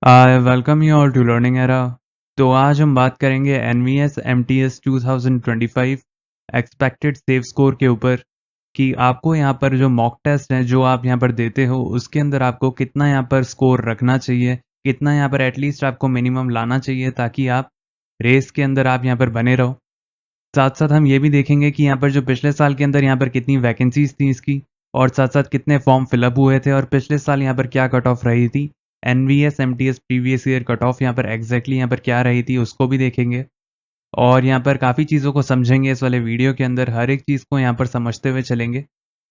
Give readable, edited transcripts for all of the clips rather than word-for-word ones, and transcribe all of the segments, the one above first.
Welcome you all to learning era. तो आज हम बात करेंगे NVS MTS 2025 expected safe score के ऊपर कि आपको यहाँ पर जो मॉक टेस्ट है जो आप यहाँ पर देते हो उसके अंदर आपको कितना यहाँ पर स्कोर रखना चाहिए, कितना यहाँ पर एटलीस्ट आपको मिनिमम लाना चाहिए ताकि आप रेस के अंदर आप यहाँ पर बने रहो। साथ साथ हम ये भी देखेंगे कि यहाँ पर जो पिछले साल के अंदर यहाँ पर कितनी वैकेंसीज थी इसकी, और साथ साथ कितने फॉर्म फिलअप हुए थे और पिछले साल यहाँ पर क्या कट ऑफ रही थी। NVS MTS previous year cut off यहाँ पर एग्जैक्टली यहाँ पर क्या रही थी उसको भी देखेंगे, और यहाँ पर काफ़ी चीज़ों को समझेंगे इस वाले वीडियो के अंदर, हर एक चीज़ को यहाँ पर समझते हुए चलेंगे।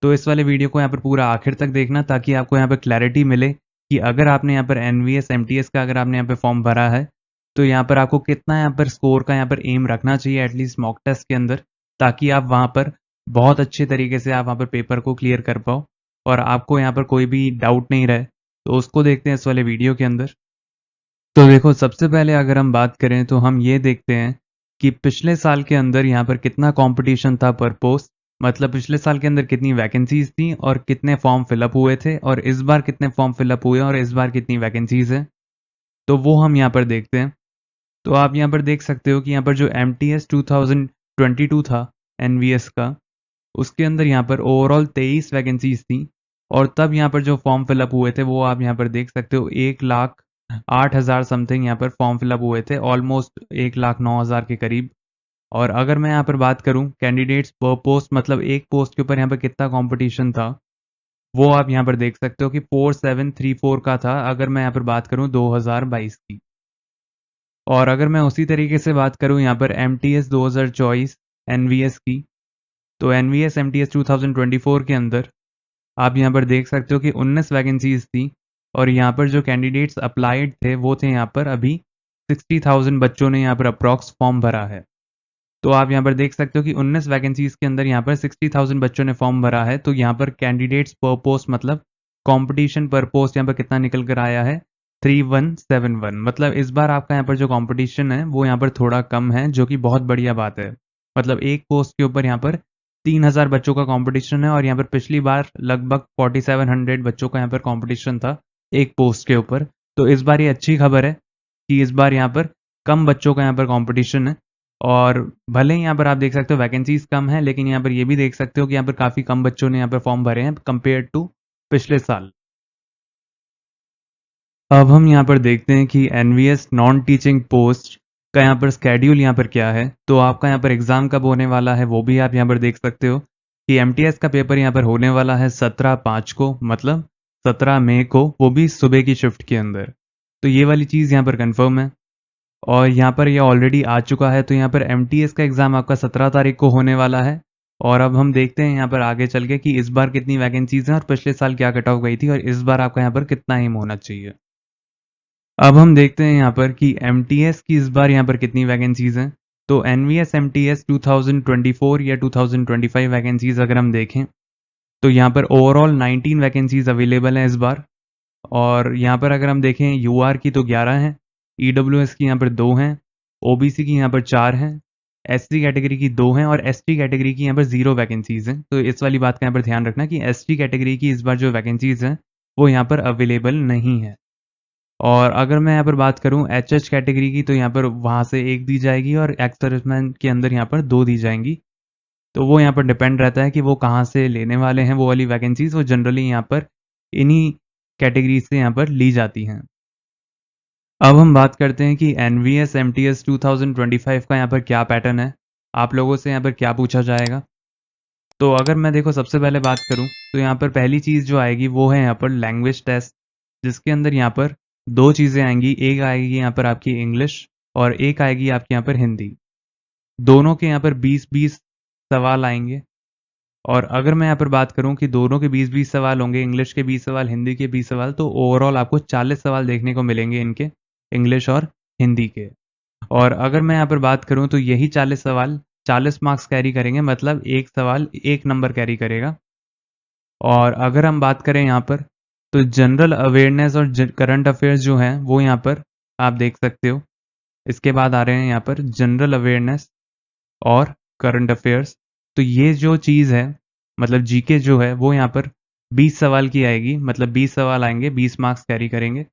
तो इस वाले वीडियो को यहाँ पर पूरा आखिर तक देखना ताकि आपको यहाँ पर क्लैरिटी मिले कि अगर आपने यहाँ पर एनवीएस एमटीएस का अगर आपने यहाँ पर फॉर्म भरा है तो यहाँ पर आपको कितना यहाँ पर स्कोर का यहाँ पर एम रखना चाहिए एटलीस्ट मॉक टेस्ट के अंदर, ताकि आप वहाँ पर बहुत अच्छे तरीके से आप वहाँ पर पेपर को क्लियर कर पाओ और आपको यहाँ पर कोई भी डाउट नहीं रहे। तो उसको देखते हैं इस वाले वीडियो के अंदर। तो देखो, सबसे पहले अगर हम बात करें तो हम ये देखते हैं कि पिछले साल के अंदर यहाँ पर कितना कंपटीशन था पर पोस्ट, मतलब पिछले साल के अंदर कितनी वैकेंसीज थी और कितने फॉर्म फिलअप हुए थे, और इस बार कितने फॉर्म फिलअप हुए और इस बार कितनी वैकेंसीज हैं, तो वो हम यहाँ पर देखते हैं। तो आप यहाँ पर देख सकते हो कि यहाँ पर जो एम टी एस 2022 था एनवीएस का, उसके अंदर यहाँ पर ओवरऑल 23 वैकेंसीज थी, और तब यहाँ पर जो फॉर्म फिलअप हुए थे वो आप यहाँ पर देख सकते हो 1,08,000 समथिंग यहाँ पर फॉर्म फिलअप हुए थे, ऑलमोस्ट 1,09,000 के करीब। और अगर मैं यहाँ पर बात करूँ कैंडिडेट्स पर पोस्ट, मतलब एक पोस्ट के ऊपर यहाँ पर कितना कंपटीशन था, वो आप यहाँ पर देख सकते हो कि 4734 का था अगर मैं यहाँ पर बात करूँ 2022 की। और अगर मैं उसी तरीके से बात करूँ यहाँ पर एम टी एस 2024 एनवीएस की, तो एनवीएस एम टी एस 2024 के अंदर आप यहाँ पर देख सकते हो कि 19 वैकेंसीज थी, और यहाँ पर जो कैंडिडेट्स अप्लाइड थे वो थे यहाँ पर अभी 60,000 बच्चों ने यहाँ पर अप्रॉक्स फॉर्म भरा है। तो आप यहाँ पर देख सकते हो कि 19 वैकेंसीज के अंदर यहाँ पर 60,000 बच्चों ने फॉर्म भरा है, तो यहाँ पर कैंडिडेट्स पर पोस्ट मतलब कंपटीशन पर पोस्ट यहाँ पर कितना निकल कर आया है 3171। मतलब इस बार आपका यहाँ पर जो कंपटीशन है वो यहाँ पर थोड़ा कम है, जो कि बहुत बढ़िया बात है। मतलब एक पोस्ट के ऊपर यहाँ पर 3,000 बच्चों का कंपटीशन है, और यहाँ पर पिछली बार लगभग 4700 बच्चों का यहाँ पर कंपटीशन था एक पोस्ट के ऊपर। तो इस बार ये अच्छी खबर है कि इस बार यहाँ पर कम बच्चों का यहाँ पर कंपटीशन है, और भले ही यहाँ पर आप देख सकते हो वैकेंसीज कम है, लेकिन यहाँ पर ये भी देख सकते हो कि यहाँ पर काफ़ी कम बच्चों ने यहाँ पर फॉर्म भरे हैं कंपेयर टू पिछले साल। अब हम यहाँ पर देखते हैं कि एनवीएस नॉन टीचिंग पोस्ट का यहाँ पर स्केड्यूल यहाँ पर क्या है। तो आपका यहाँ पर एग्ज़ाम कब होने वाला है वो भी आप यहाँ पर देख सकते हो कि एमटीएस का पेपर यहाँ पर होने वाला है 17/5 को, मतलब 17 मई को, वो भी सुबह की शिफ्ट के अंदर। तो ये वाली चीज़ यहाँ पर कंफर्म है, और यहाँ पर ये ऑलरेडी आ चुका है। तो यहाँ पर एमटीएस का एग्ज़ाम आपका 17 तारीख को होने वाला है। और अब हम देखते हैं यहाँ पर आगे चल के कि इस बार कितनी वैकेंसीज हैं और पिछले साल क्या कट ऑफ गई थी, और इस बार आपका यहाँ पर कितना एम होना चाहिए। अब हम देखते हैं यहाँ पर कि एम की इस बार यहाँ पर कितनी वैकेंसीज हैं। तो N V S M T S 2024 या 2025 वैकेंसीज अगर हम देखें तो यहाँ पर ओवरऑल 19 वैकेंसीज अवेलेबल हैं इस बार। और यहाँ पर अगर हम देखें यू आर की तो 11 हैं, ई डब्ल्यू एस की यहाँ पर 2 हैं, ओ बी सी की यहाँ पर 4 हैं, एस सी कैटेगरी की 2 हैं, और एस टी कैटेगरी की यहाँ पर 0 वैकेंसीज हैं। तो इस वाली बात का यहाँ पर ध्यान रखना कि एस टी कैटेगरी की इस बार जो वैकेंसीज हैं वो यहाँ पर अवेलेबल नहीं है। और अगर मैं यहाँ पर बात करूँ एच एच कैटेगरी की, तो यहाँ पर वहाँ से 1 दी जाएगी, और एक्स सर्विसमैन के अंदर यहाँ पर 2 दी जाएंगी। तो वो यहाँ पर डिपेंड रहता है कि वो कहाँ से लेने वाले हैं वो वाली वैकेंसीज। वो जनरली यहाँ पर इन्हीं कैटेगरीज से यहाँ पर ली जाती हैं। अब हम बात करते हैं कि N V S M T S 2025 का यहाँ पर क्या पैटर्न है, आप लोगों से यहाँ पर क्या पूछा जाएगा। तो अगर मैं देखो सबसे पहले बात करूँ तो यहाँ पर पहली चीज़ जो आएगी वो है यहाँ पर लैंग्वेज टेस्ट, जिसके अंदर यहाँ पर 2 चीज़ें आएंगी। एक आएगी यहाँ पर आपकी इंग्लिश, और एक आएगी आपकी यहाँ पर हिंदी। दोनों के यहाँ पर 20-20 सवाल आएंगे। और अगर मैं यहाँ पर बात करूँ कि दोनों के 20-20 सवाल होंगे, इंग्लिश के 20 सवाल, हिंदी के 20 सवाल, तो ओवरऑल आपको 40 सवाल देखने को मिलेंगे इनके, इंग्लिश और हिंदी के। और अगर मैं यहाँ पर बात करूँ तो यही 40 सवाल 40 मार्क्स कैरी करेंगे, मतलब एक सवाल 1 नंबर कैरी करेगा। और अगर हम बात करें यहाँ पर तो जनरल अवेयरनेस और करंट अफेयर्स जो हैं वो यहाँ पर आप देख सकते हो। इसके बाद आ रहे हैं यहाँ पर जनरल अवेयरनेस और करंट अफेयर्स। तो ये जो चीज़ है, मतलब जीके जो है, वो यहाँ पर 20 सवाल की आएगी, मतलब 20 सवाल आएंगे, 20 मार्क्स कैरी करेंगे।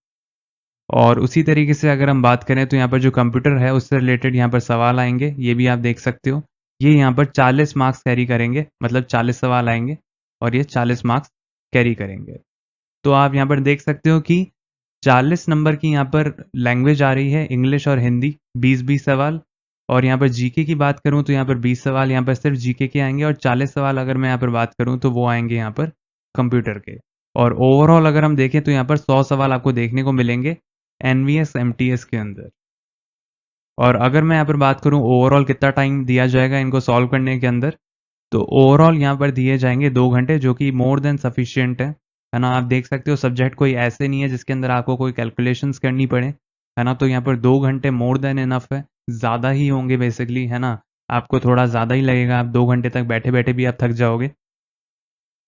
और उसी तरीके से अगर हम बात करें तो यहाँ पर जो कंप्यूटर है उससे रिलेटेड यहाँ पर सवाल आएंगे, ये भी आप देख सकते हो। ये यहाँ पर 40 मार्क्स कैरी करेंगे, मतलब 40 सवाल आएंगे और ये 40 मार्क्स कैरी करेंगे। तो आप यहाँ पर देख सकते हो कि 40 नंबर की यहाँ पर लैंग्वेज आ रही है, इंग्लिश और हिंदी, 20-20 सवाल। और यहाँ पर जीके की बात करूँ तो यहाँ पर 20 सवाल यहाँ पर सिर्फ जीके के आएंगे, और 40 सवाल अगर मैं यहाँ पर बात करूँ तो वो आएंगे यहाँ पर कंप्यूटर के। और ओवरऑल अगर हम देखें तो यहाँ पर 100 सवाल आपको देखने को मिलेंगे एनवीएस एमटीएस के अंदर। और अगर मैं यहाँ पर बात करूँ ओवरऑल कितना टाइम दिया जाएगा इनको सॉल्व करने के अंदर, तो ओवरऑल यहाँ पर दिए जाएंगे 2 घंटे, जो कि मोर देन सफिशियंट है ना। आप देख सकते हो सब्जेक्ट कोई ऐसे नहीं है जिसके अंदर आपको कोई कैलकुलेशंस करनी पड़े, है ना। तो यहाँ पर 2 घंटे मोर देन इनफ है, ज़्यादा ही होंगे बेसिकली, है ना। आपको थोड़ा ज़्यादा ही लगेगा, आप 2 घंटे तक बैठे बैठे भी आप थक जाओगे।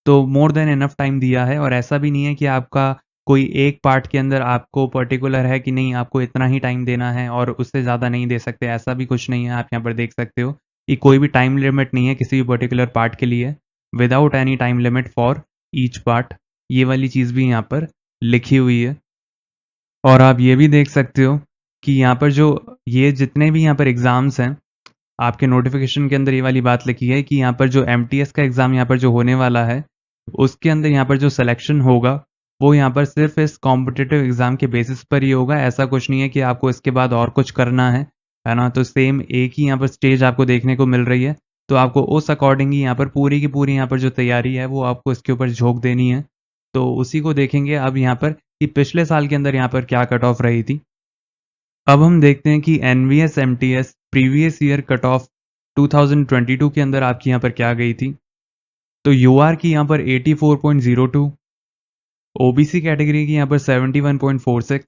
तो मोर देन इनफ टाइम दिया है, और ऐसा भी नहीं है कि आपका कोई एक पार्ट के अंदर आपको पर्टिकुलर है कि नहीं आपको इतना ही टाइम देना है और उससे ज़्यादा नहीं दे सकते, ऐसा भी कुछ नहीं है। आप यहाँ पर देख सकते हो कि कोई भी टाइम लिमिट नहीं है किसी भी पर्टिकुलर पार्ट के लिए, without any time limit for each part. ये वाली चीज़ भी यहाँ पर लिखी हुई है। और आप ये भी देख सकते हो कि यहाँ पर जो ये जितने भी यहाँ पर एग्ज़ाम्स हैं, आपके नोटिफिकेशन के अंदर ये वाली बात लिखी है कि यहाँ पर जो एमटीएस का एग्ज़ाम यहाँ पर जो होने वाला है, उसके अंदर यहाँ पर जो सिलेक्शन होगा वो यहाँ पर सिर्फ इस कॉम्पिटिटिव एग्ज़ाम के बेसिस पर ही होगा। ऐसा कुछ नहीं है कि आपको इसके बाद और कुछ करना है ना। तो सेम एक ही यहाँ पर स्टेज आपको देखने को मिल रही है, तो आपको उस अकॉर्डिंग ही यहाँ पर पूरी की पूरी यहाँ पर जो तैयारी है वो आपको इसके ऊपर झोंक देनी है। तो उसी को देखेंगे अब यहाँ पर कि पिछले साल के अंदर यहाँ पर क्या कट ऑफ रही थी। अब हम देखते हैं कि NVS MTS previous year cut off 2022 के अंदर आपकी यहाँ पर क्या गई थी। तो यूआर की यहाँ पर 84.02, ओबीसी कैटेगरी की यहाँ पर 71.46,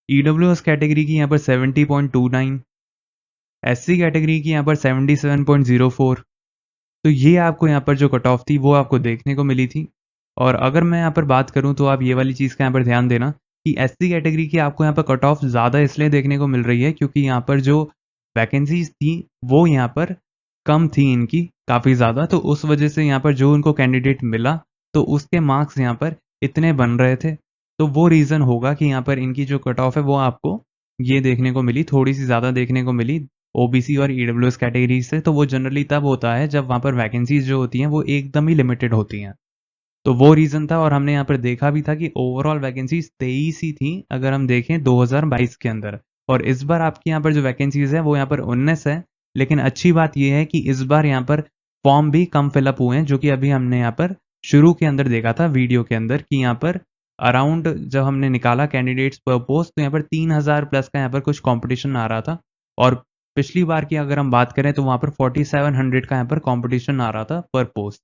ईडब्ल्यूएस कैटेगरी की यहाँ पर 70.29, एससी कैटेगरी की यहाँ पर 77.04। तो ये आपको यहाँ पर जो कट ऑफ थी वो आपको देखने को मिली थी। और अगर मैं यहाँ पर बात करूँ तो आप ये वाली चीज़ का यहाँ पर ध्यान देना कि एससी कैटेगरी की आपको यहाँ पर कट ऑफ ज़्यादा इसलिए देखने को मिल रही है क्योंकि यहाँ पर जो वैकेंसीज थी वो यहाँ पर कम थी इनकी काफ़ी ज़्यादा, तो उस वजह से यहाँ पर जो उनको कैंडिडेट मिला तो उसके मार्क्स यहाँ पर इतने बन रहे थे। तो वो रीज़न होगा कि यहाँ पर इनकी जो कट ऑफ है वो आपको ये देखने को मिली, थोड़ी सी ज़्यादा देखने को मिली ओबीसी और ईडब्ल्यूएस कैटेगरी से। तो वो जनरली तब होता है जब वहाँ पर वैकेंसीज जो होती हैं वो एकदम ही लिमिटेड होती हैं। तो वो रीज़न था, और हमने यहाँ पर देखा भी था कि ओवरऑल वैकेंसीज 23 ही थी अगर हम देखें 2022 के अंदर। और इस बार आपकी यहाँ पर जो वैकेंसीज है वो यहाँ पर 19 है। लेकिन अच्छी बात यह है कि इस बार यहाँ पर फॉर्म भी कम फिलअप हुए हैं, जो कि अभी हमने यहाँ पर शुरू के अंदर देखा था वीडियो के अंदर कि यहाँ पर अराउंड जब हमने निकाला कैंडिडेट्स पर पोस्ट तो यहाँ पर 3000 प्लस का यहाँ पर कुछ कंपटीशन आ रहा था। और पिछली बार की अगर हम बात करें तो वहाँ पर 4700 का यहाँ पर कंपटीशन आ रहा था पर पोस्ट।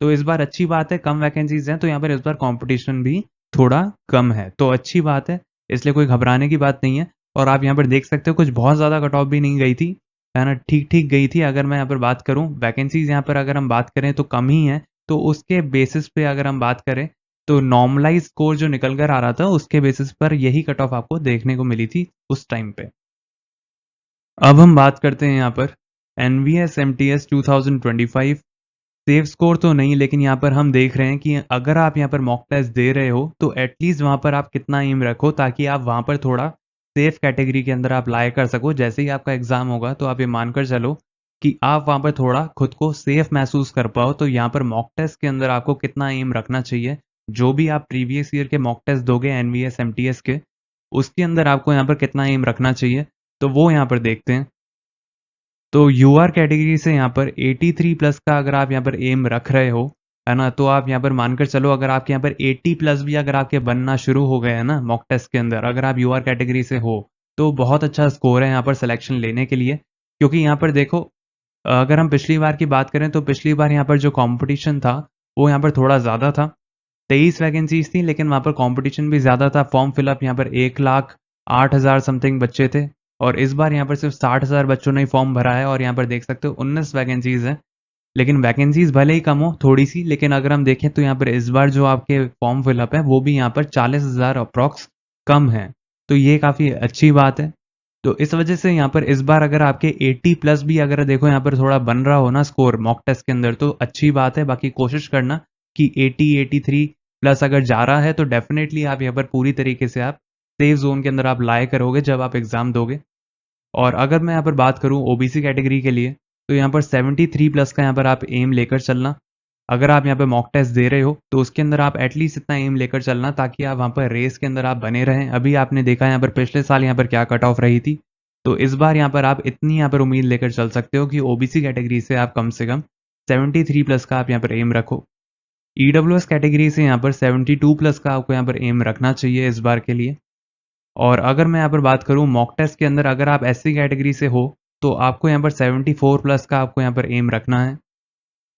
तो इस बार अच्छी बात है, कम वैकेंसीज हैं तो यहाँ पर इस बार कंपटीशन भी थोड़ा कम है, तो अच्छी बात है, इसलिए कोई घबराने की बात नहीं है। और आप यहाँ पर देख सकते हो कुछ बहुत ज़्यादा कट ऑफ भी नहीं गई थी, है ना, ठीक ठीक गई थी। अगर मैं यहाँ पर बात करूँ वैकेंसीज यहाँ पर अगर हम बात करें तो कम ही है, तो उसके बेसिस पे अगर हम बात करें तो नॉर्मलाइज स्कोर जो निकल कर आ रहा था उसके बेसिस पर यही कट ऑफ आपको देखने को मिली थी उस टाइम पे। अब हम बात करते हैं यहाँ पर एनवीएस एमटीएस 2025 सेफ स्कोर तो नहीं, लेकिन यहाँ पर हम देख रहे हैं कि अगर आप यहाँ पर मॉक टेस्ट दे रहे हो तो एटलीस्ट वहाँ पर आप कितना एम रखो ताकि आप वहाँ पर थोड़ा सेफ कैटेगरी के अंदर आप लाया कर सको। जैसे ही आपका एग्जाम होगा तो आप ये मानकर चलो कि आप वहाँ पर थोड़ा खुद को सेफ महसूस कर पाओ। तो यहाँ पर मॉक टेस्ट के अंदर आपको कितना एम रखना चाहिए, जो भी आप प्रीवियस ईयर के मॉक टेस्ट दोगे एनवीएस एमटीएस के, उसके अंदर आपको यहाँ पर कितना एम रखना चाहिए, तो वो यहाँ पर देखते हैं। तो यूआर कैटेगरी से यहाँ पर 83 प्लस का अगर आप यहाँ पर एम रख रहे हो, है ना, तो आप यहाँ पर मानकर चलो अगर आपके यहाँ पर 80 प्लस भी अगर आपके बनना शुरू हो गए हैं ना मॉक टेस्ट के अंदर, अगर आप यूआर कैटेगरी से हो तो बहुत अच्छा स्कोर है यहाँ पर सिलेक्शन लेने के लिए। क्योंकि यहाँ पर देखो अगर हम पिछली बार की बात करें तो पिछली बार यहाँ पर जो कंपटीशन था वो यहाँ पर थोड़ा ज़्यादा था, 23 वैकेंसीज थी लेकिन वहाँ पर कंपटीशन भी ज़्यादा था। फॉर्म फिलअप यहाँ पर 1,08,000 समथिंग बच्चे थे, और इस बार यहाँ पर सिर्फ 60,000 बच्चों ने फॉर्म भरा है, और यहाँ पर देख सकते हो 19 वैकेंसीज हैं। लेकिन वैकेंसीज भले ही कम हो थोड़ी सी, लेकिन अगर हम देखें तो यहाँ पर इस बार जो आपके फॉर्म फिलअप है वो भी यहाँ पर 40,000 अप्रॉक्स कम है, तो ये काफ़ी अच्छी बात है। तो इस वजह से यहाँ पर इस बार अगर आपके 80 प्लस भी अगर देखो यहाँ पर थोड़ा बन रहा हो ना स्कोर मॉक टेस्ट के अंदर तो अच्छी बात है। बाकी कोशिश करना कि 80 83 प्लस अगर जा रहा है तो डेफिनेटली आप यहाँ पर पूरी तरीके से आप सेफ जोन के अंदर आप लाए करोगे जब आप एग्ज़ाम दोगे। और अगर मैं यहाँ पर बात करूँ ओबीसी कैटेगरी के लिए, तो यहाँ पर 73 प्लस का यहाँ पर आप एम लेकर चलना। अगर आप यहाँ पे मॉक टेस्ट दे रहे हो, तो उसके अंदर आप एटलीस्ट इतना एम लेकर चलना ताकि आप वहाँ पर रेस के अंदर आप बने रहें। अभी आपने देखा यहाँ पर पिछले साल यहाँ पर क्या कट ऑफ रही थी, तो इस बार यहाँ पर आप इतनी यहाँ पर उम्मीद लेकर चल सकते हो कि ओबीसी कैटेगरी से आप कम से कम 73 प्लस का आप यहाँ पर एम रखो। ईडब्ल्यूएस कैटेगरी से यहाँ पर 72 प्लस का आपको यहाँ पर एम रखना चाहिए इस बार के लिए। और अगर मैं यहाँ पर बात करूँ मॉक टेस्ट के अंदर, अगर आप एससी कैटेगरी से हो, तो आपको यहाँ पर 74 प्लस का आपको यहाँ पर एम रखना है।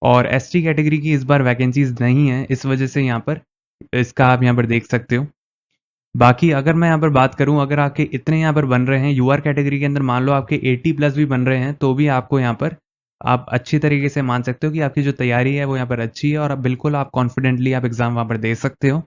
और एसटी कैटेगरी की इस बार वैकेंसीज नहीं है, इस वजह से यहाँ पर इसका आप यहाँ पर देख सकते हो। बाकी अगर मैं यहाँ पर बात करूँ, अगर आपके इतने यहाँ पर बन रहे हैं यूआर कैटेगरी के अंदर, मान लो आपके 80 प्लस भी बन रहे हैं, तो भी आपको यहाँ पर आप अच्छी तरीके से मान सकते हो कि आपकी जो तैयारी है वो यहाँ पर अच्छी है और अब बिल्कुल आप कॉन्फिडेंटली आप एग्ज़ाम वहाँ पर दे सकते हो।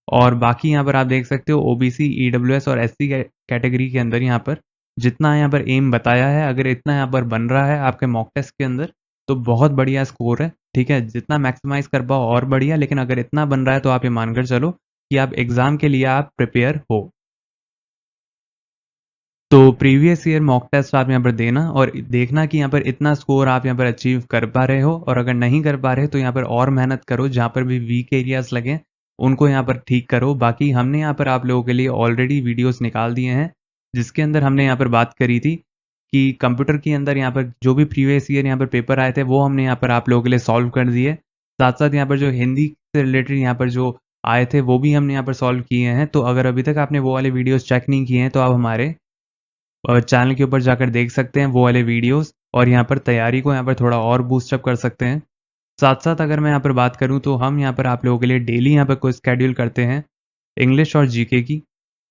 और बाकी यहाँ पर आप देख सकते हो ओबीसी, ईडब्ल्यूएस और एससी कैटेगरी के अंदर यहाँ पर जितना यहाँ पर एम बताया है, अगर इतना यहाँ पर बन रहा है आपके मॉक टेस्ट के अंदर, तो बहुत बढ़िया स्कोर है। ठीक है, जितना मैक्सिमाइज कर पाओ और बढ़िया, लेकिन अगर इतना बन रहा है तो आप ये मानकर चलो कि आप एग्जाम के लिए आप प्रिपेयर हो। तो प्रीवियस ईयर मॉक टेस्ट आप यहाँ पर देना और देखना कि यहाँ पर इतना स्कोर आप यहाँ पर अचीव कर पा रहे हो, और अगर नहीं कर पा रहे तो यहाँ पर और मेहनत करो, जहाँ पर भी वीक एरियाज लगे उनको यहाँ पर ठीक करो। बाकी हमने यहाँ पर आप लोगों के लिए ऑलरेडी वीडियोस निकाल दिए हैं, जिसके अंदर हमने यहाँ पर बात करी थी कि कंप्यूटर के अंदर यहाँ पर जो भी प्रीवियस ईयर यहाँ पर पेपर आए थे वो हमने यहाँ पर आप लोगों के लिए सॉल्व कर दिए। साथ साथ यहाँ पर जो हिंदी से रिलेटेड यहाँ पर जो आए थे वो भी हमने यहाँ पर सॉल्व किए हैं। तो अगर अभी तक आपने वो वाले वीडियोस चेक नहीं किए हैं तो आप हमारे और चैनल के ऊपर जाकर देख सकते हैं वो वाले वीडियोस, और यहाँ पर तैयारी को यहाँ पर थोड़ा और बूस्ट अप कर सकते हैं। साथ साथ अगर मैं यहाँ पर बात करूँ तो हम यहाँ पर आप लोगों के लिए डेली यहाँ पर कोई स्केड्यूल करते हैं इंग्लिश और जीके की।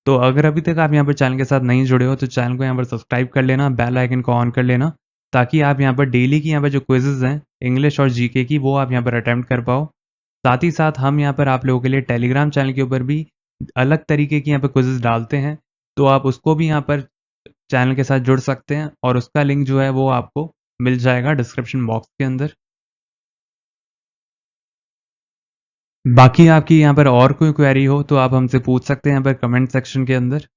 तो अगर अभी तक आप यहाँ पर चैनल के साथ नहीं जुड़े हो तो चैनल को यहाँ पर सब्सक्राइब कर लेना, बेल आइकन को ऑन कर लेना, ताकि आप यहाँ पर डेली की यहाँ पर जो क्विजेज हैं इंग्लिश और जीके की वो आप यहाँ पर अटैम्प्ट कर पाओ। साथ ही साथ हम यहाँ पर आप लोगों के लिए टेलीग्राम चैनल के ऊपर भी अलग तरीके की यहाँ पर क्विजेज डालते हैं, तो आप उसको भी यहाँ पर चैनल के साथ जुड़ सकते हैं, और उसका लिंक जो है वो आपको मिल जाएगा डिस्क्रिप्शन बॉक्स के अंदर। बाकी आपकी यहाँ पर और कोई क्वेरी हो तो आप हमसे पूछ सकते हैं यहाँ पर कमेंट सेक्शन के अंदर।